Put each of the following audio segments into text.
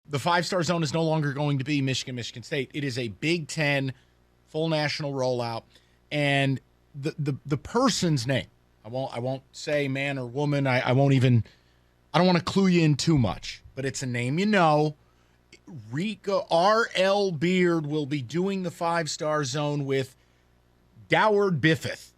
the 5-star zone is no longer going to be Michigan State. It is a Big Ten full national rollout, and the person's name. I won't say man or woman. I don't want to clue you in too much, but it's a name you know. Rico R.L. Beard will be doing the 5-star zone with Doward Biffith.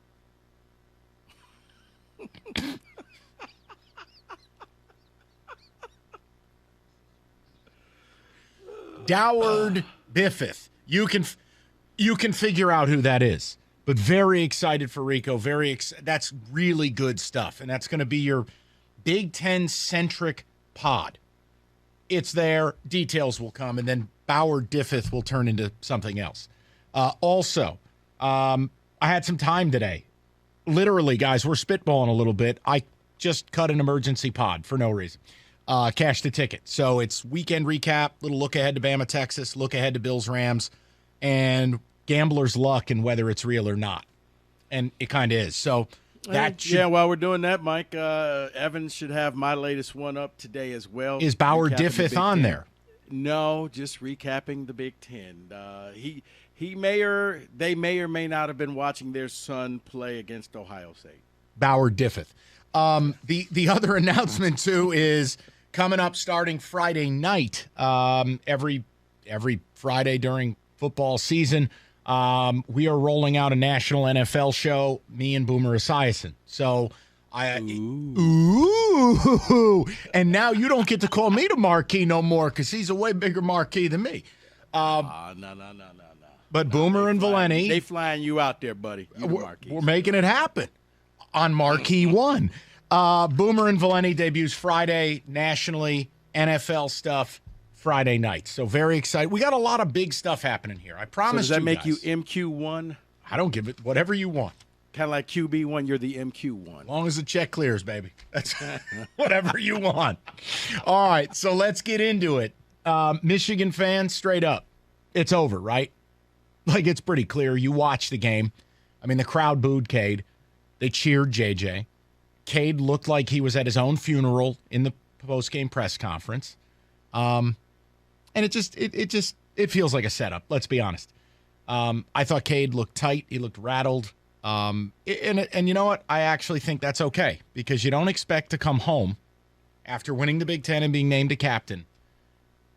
Doward Biffith. You can figure out who that is. But very excited for Rico. That's really good stuff. And that's going to be your Big Ten-centric pod. It's there. Details will come. And then Doward Biffith will turn into something else. Also, I had some time today. Literally, guys, we're spitballing a little bit. I just cut an emergency pod for no reason. Cashed the ticket. So it's weekend recap, little look ahead to Bama, Texas, look ahead to Bills, Rams, and gambler's luck and whether it's real or not. And it kind of is. So while we're doing that, Mike, Evans should have my latest one up today as well. Is Bauer Diffith on there? No, just recapping the Big Ten. They may or may not have been watching their son play against Ohio State. Bauer Diffith. The other announcement too is coming up starting Friday night. Every Friday during football season, we are rolling out a national NFL show. Me and Boomer Esiason. So and now you don't get to call me the marquee no more because he's a way bigger marquee than me. No. But Boomer and Valenti, they flying you out there, buddy. We're making it happen on Marquee One. Boomer and Valenti debuts Friday nationally, NFL stuff Friday night. So very excited. We got a lot of big stuff happening here. I promise. So does that make guys. you MQ1? I don't give it whatever you want. Kind of like QB1, you're the MQ1. As long as the check clears, baby. That's whatever you want. All right, so let's get into it. Michigan fans, straight up, it's over, right? Like, it's pretty clear. You watch the game. I mean, the crowd booed Cade. They cheered JJ. Cade looked like he was at his own funeral in the post-game press conference. And it feels like a setup, let's be honest. I thought Cade looked tight. He looked rattled. And you know what? I actually think that's okay because you don't expect to come home after winning the Big Ten and being named a captain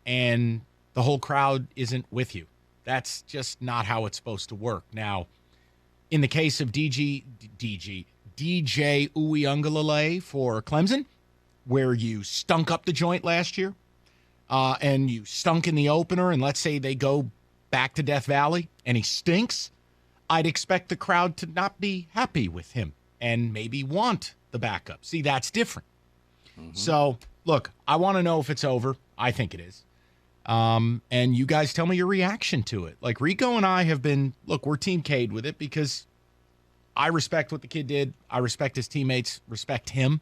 and the whole crowd isn't with you. That's just not how it's supposed to work. Now, in the case of DJ Uiagalelei for Clemson, where you stunk up the joint last year and you stunk in the opener, and let's say they go back to Death Valley and he stinks, I'd expect the crowd to not be happy with him and maybe want the backup. See, that's different. Mm-hmm. So, look, I want to know if it's over. I think it is. And you guys tell me your reaction to it. Like, Rico and I have been, look, we're Team Cade with it because I respect what the kid did. I respect his teammates, respect him.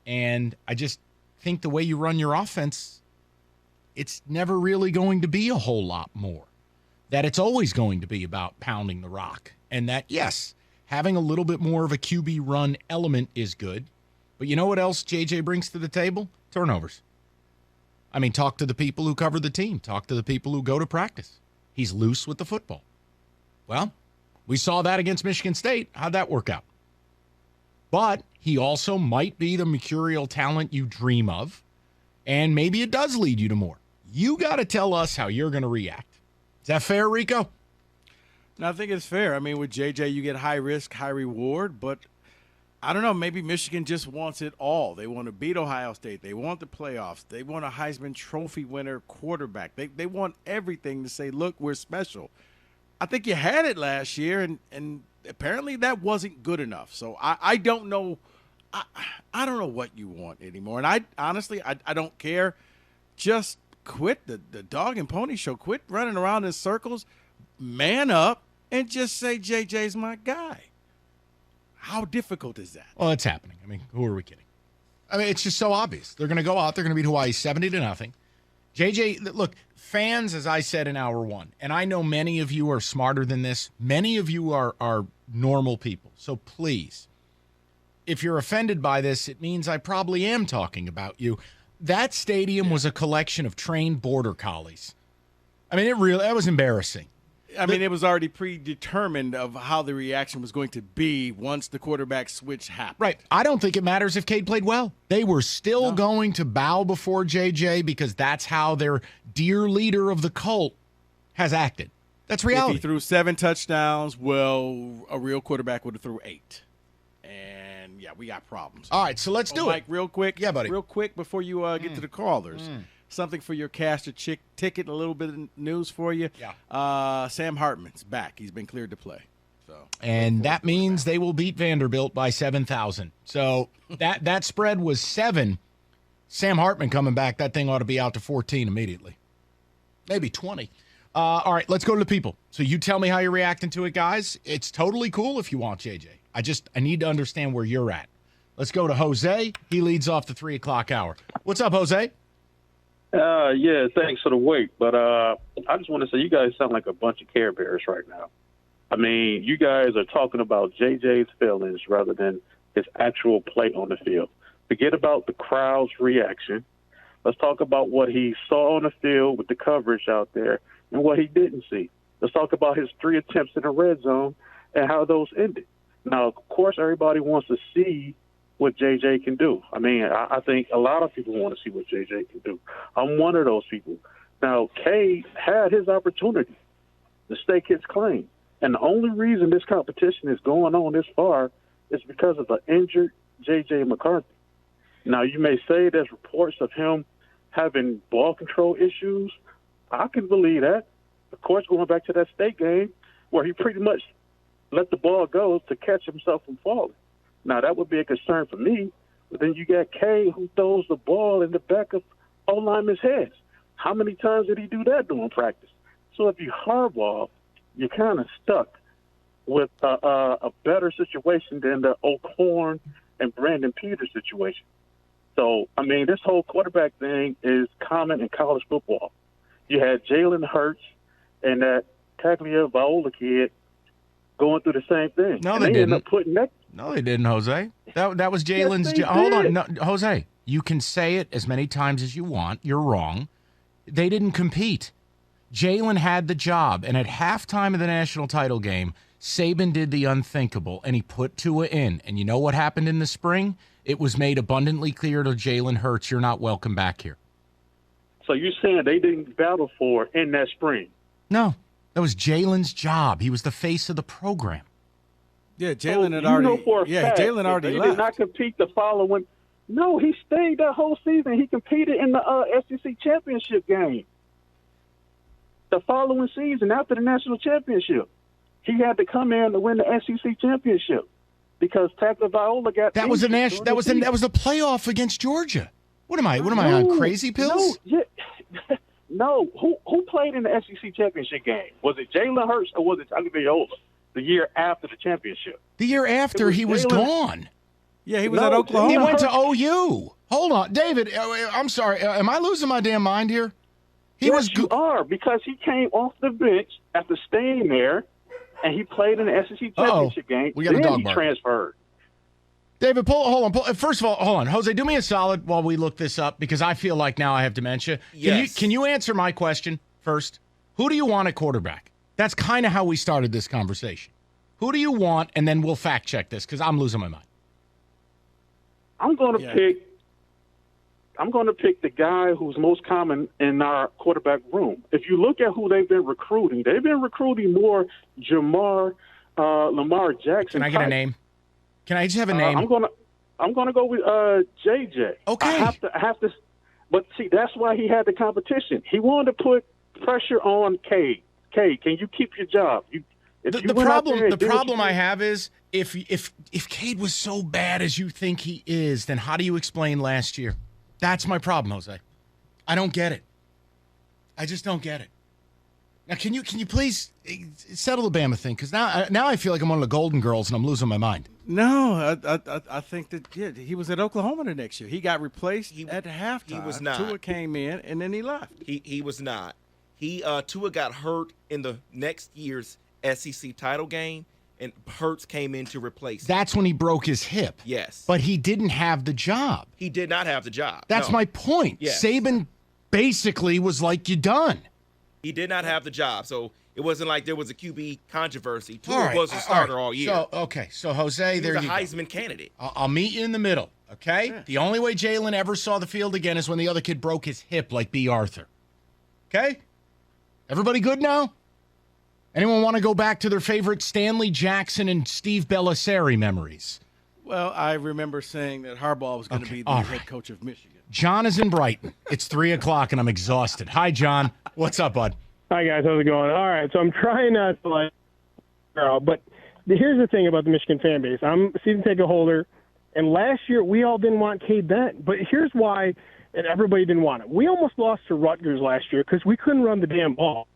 And I just think the way you run your offense, it's never really going to be a whole lot more. That it's always going to be about pounding the rock. And that, yes, having a little bit more of a QB run element is good. But you know what else JJ brings to the table? Turnovers. I mean, talk to the people who cover the team. Talk to the people who go to practice. He's loose with the football. Well, we saw that against Michigan State. How'd that work out? But he also might be the mercurial talent you dream of, and maybe it does lead you to more. You got to tell us how you're going to react. Is that fair, Rico? No, I think it's fair. I mean, with JJ, you get high risk, high reward, but I don't know, maybe Michigan just wants it all. They want to beat Ohio State. They want the playoffs. They want a Heisman Trophy winner quarterback. They want everything to say, look, we're special. I think you had it last year, and apparently that wasn't good enough. So I don't know. I don't know what you want anymore. And I honestly don't care. Just quit the dog and pony show. Quit running around in circles. Man up and just say JJ's my guy. How difficult is that? Well, it's happening. I mean, who are we kidding? I mean, it's just so obvious. They're going to go out. They're going to beat Hawaii 70-0. JJ, look, fans, as I said in hour one, and I know many of you are smarter than this. Many of you are normal people. So please, if you're offended by this, it means I probably am talking about you. That stadium was a collection of trained border collies. I mean, that was embarrassing. I mean, it was already predetermined of how the reaction was going to be once the quarterback switch happened. Right. I don't think it matters if Cade played well. They were still going to bow before JJ because that's how their dear leader of the cult has acted. That's reality. If he threw 7 touchdowns, well, a real quarterback would have threw 8. And, yeah, we got problems. All right, so let's do Mike, it. real quick. Yeah, buddy. Real quick before you get to the callers. Something for your caster ticket, a little bit of news for you. Yeah. Sam Hartman's back. He's been cleared to play. And that means they will beat Vanderbilt by 7,000. So that spread was 7. Sam Hartman coming back, that thing ought to be out to 14 immediately. Maybe 20. All right, let's go to the people. So you tell me how you're reacting to it, guys. It's totally cool if you want, JJ. I need to understand where you're at. Let's go to Jose. He leads off the 3 o'clock hour. What's up, Jose? Yeah, thanks for the wait. But I just want to say you guys sound like a bunch of Care Bears right now. I mean, you guys are talking about JJ's feelings rather than his actual play on the field. Forget about the crowd's reaction. Let's talk about what he saw on the field with the coverage out there and what he didn't see. Let's talk about his 3 attempts in the red zone and how those ended. Now, of course, everybody wants to see what JJ can do. I mean, I think a lot of people want to see what JJ can do. I'm one of those people. Now, Cade had his opportunity to stake his claim. And the only reason this competition is going on this far is because of the injured JJ McCarthy. Now, you may say there's reports of him having ball control issues. I can believe that. Of course, going back to that state game where he pretty much let the ball go to catch himself from falling. Now, that would be a concern for me. But then you got Cade who throws the ball in the back of O-linemen's heads. How many times did he do that during practice? So if you hardball, you're kind of stuck with a better situation than the O'Korn and Brandon Peters situation. So, I mean, this whole quarterback thing is common in college football. You had Jalen Hurts and that Tagliavola kid going through the same thing. No, they didn't. No, they didn't, Jose. That was Jalen's. Yes, Hold on, no, Jose. You can say it as many times as you want. You're wrong. They didn't compete. Jalen had the job, and at halftime of the national title game, Saban did the unthinkable, and he put Tua in. And you know what happened in the spring? It was made abundantly clear to Jalen Hurts, you're not welcome back here. So you're saying they didn't battle for in that spring? No, that was Jalen's job. He was the face of the program. Yeah, Jalen had already. Jalen already left. left. He did not compete the following. No, he stayed that whole season. He competed in the SEC championship game. The following season, after the national championship, he had to come in to win the SEC championship because Tagovailoa got. That was a national. That was a playoff against Georgia. What am I on crazy pills? No. Who played in the SEC championship game? Was it Jalen Hurts or was it Tagovailoa? The year after the championship. The year after he was gone. Yeah, he was at Oklahoma. He went to OU. Hold on, David. I'm sorry. Am I losing my damn mind here? You are, because he came off the bench after staying there, and he played in the SEC championship game. We got a dog he bark. Transferred. David, hold on. First of all, hold on. Jose, do me a solid while we look this up, because I feel like now I have dementia. Yes. Can you answer my question first? Who do you want at quarterback? That's kind of how we started this conversation. Who do you want? And then we'll fact check this, because I'm losing my mind. I'm going to pick the guy who's most common in our quarterback room. If you look at who they've been recruiting more Lamar Jackson. Can I get a name? Can I just have a name? I'm gonna go with JJ. Okay. I have to. But see, that's why he had the competition. He wanted to put pressure on Cade. Cade, can you keep your job? The problem I have is if Cade was so bad as you think he is, then how do you explain last year? That's my problem, Jose. I don't get it. I just don't get it. Now, can you please settle the Bama thing? Because now I feel like I'm one of the Golden Girls and I'm losing my mind. No, I think that he was at Oklahoma the next year. He got replaced at halftime. He was not. Tua came in and then he left. He was not. Tua got hurt in the next year's SEC title game, and Hurts came in to replace him. That's when he broke his hip. Yes. But he didn't have the job. He did not have the job. That's No. my point. Yes. Saban basically was like, you done. He did not have the job. So it wasn't like there was a QB controversy. All Tua right, was a starter all year. So Jose, He there was a you go. Heisman candidate. I'll meet you in the middle, okay? Yeah. The only way Jalen ever saw the field again is when the other kid broke his hip like B. Arthur. Okay? Everybody good now? Anyone want to go back to their favorite Stanley Jackson and Steve Bellisario memories? Well, I remember saying that Harbaugh was going to Okay, be the all head right. coach of Michigan. John is in Brighton. It's 3 o'clock and I'm exhausted. Hi, John. What's up, bud? Hi, guys. How's it going? All right. So I'm trying not to, like, but here's the thing about the Michigan fan base. I'm a season ticket holder, and last year we all didn't want Cade then. But here's why, and everybody didn't want it. We almost lost to Rutgers last year because we couldn't run the damn ball.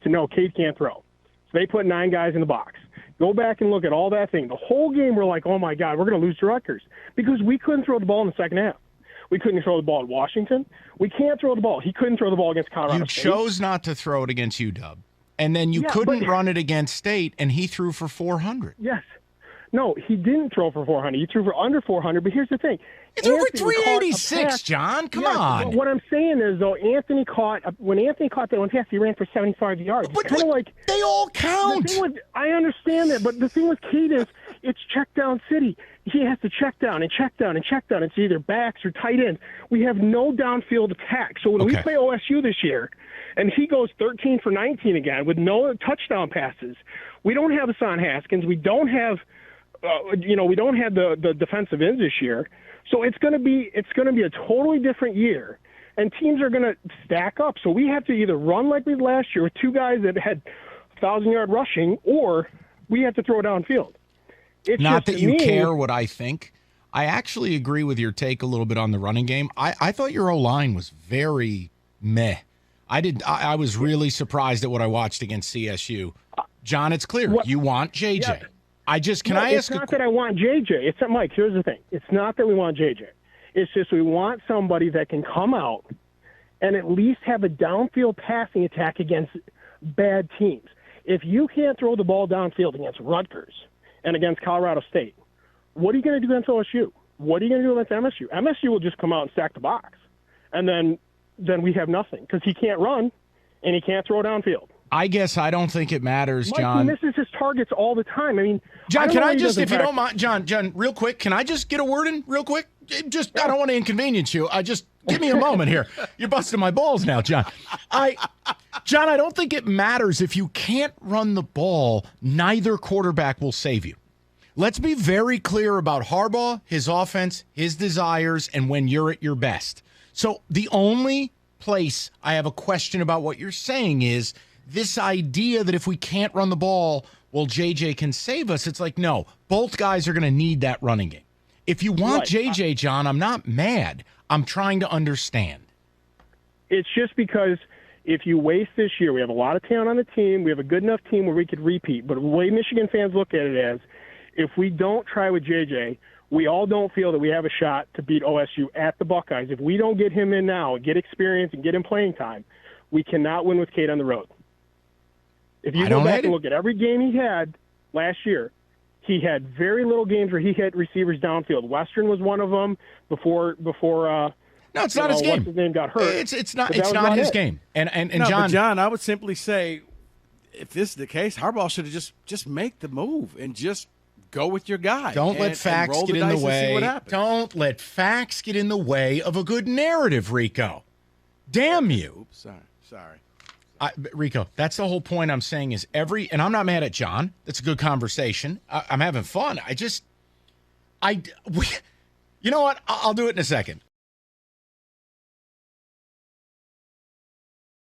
To know Cade can't throw. So they put 9 guys in the box. Go back and look at all that thing. The whole game we're like, oh, my God, we're going to lose to Rutgers because we couldn't throw the ball in the second half. We couldn't throw the ball at Washington. We can't throw the ball. He couldn't throw the ball against Colorado You State. chose not to throw it against UW, and then you Yeah, couldn't but- run it against State, and he threw for 400. Yes. No, he didn't throw for 400. He threw for under 400, but here's the thing. It's over Anthony caught a 386, pass- John. Come Yes, on. but what I'm saying is, though, when Anthony caught that one pass, he ran for 75 yards. But It's kind of like they all the count. thing with, I understand that, but the thing with Cade is it's check down city. He has to check down and check down and check down. It's either backs or tight ends. We have no downfield attack. So when we Okay. play OSU this year, and he goes 13 for 19 again with no touchdown passes, we don't have Hassan Haskins. We don't have, we don't have the defensive ends this year. So it's going to be a totally different year, and teams are going to stack up. So we have to either run like we did last year with 2 guys that had 1,000-yard rushing, or we have to throw downfield. It's Not just, that to you me, care what I think. I actually agree with your take a little bit on the running game. I thought your O-line was very meh. I was really surprised at what I watched against CSU. John, it's clear. You want JJ. Yeah. It's not that I want JJ. It's not, Mike, here's the thing. It's not that we want JJ. It's just we want somebody that can come out and at least have a downfield passing attack against bad teams. If you can't throw the ball downfield against Rutgers and against Colorado State, what are you going to do against OSU? What are you going to do against MSU? MSU will just come out and stack the box. And then we have nothing because he can't run and he can't throw downfield. I guess I don't think it matters, Mike, John. he misses his targets all the time. I mean, John, can I just, if you don't mind? mind, John, real quick, can I just get a word in real quick? I don't want to inconvenience you. Give me a moment here. You're busting my balls now, John. John, I don't think it matters if you can't run the ball. Neither quarterback will save you. Let's be very clear about Harbaugh, his offense, his desires, and when you're at your best. So the only place I have a question about what you're saying is this idea that if we can't run the ball, well, JJ can save us. It's like, no, both guys are going to need that running game. If you want Right. JJ, John, I'm not mad. I'm trying to understand. It's just because if you waste this year, we have a lot of talent on the team. We have a good enough team where we could repeat. But the way Michigan fans look at it as, if we don't try with JJ, we all don't feel that we have a shot to beat OSU at the Buckeyes. If we don't get him in now, get experience, and get him playing time, we cannot win with Cade on the road. If you go back and look at every game he had last year, he had very little games where he hit receivers downfield. Western was one of them before No, it's not his game. What's his name got hurt. It's not But that was his it. game. And No, John, but John, I would simply say, if this is the case, Harbaugh should have just make the move and just go with your guy. don't let and facts roll get the in the dice and see way. what happens. Don't let facts get in the way of a good narrative, Rico. Damn you. Oops, sorry. Rico, that's the whole point I'm saying is and I'm not mad at John. It's a good conversation. I'm having fun. You know what? I'll do it in a second.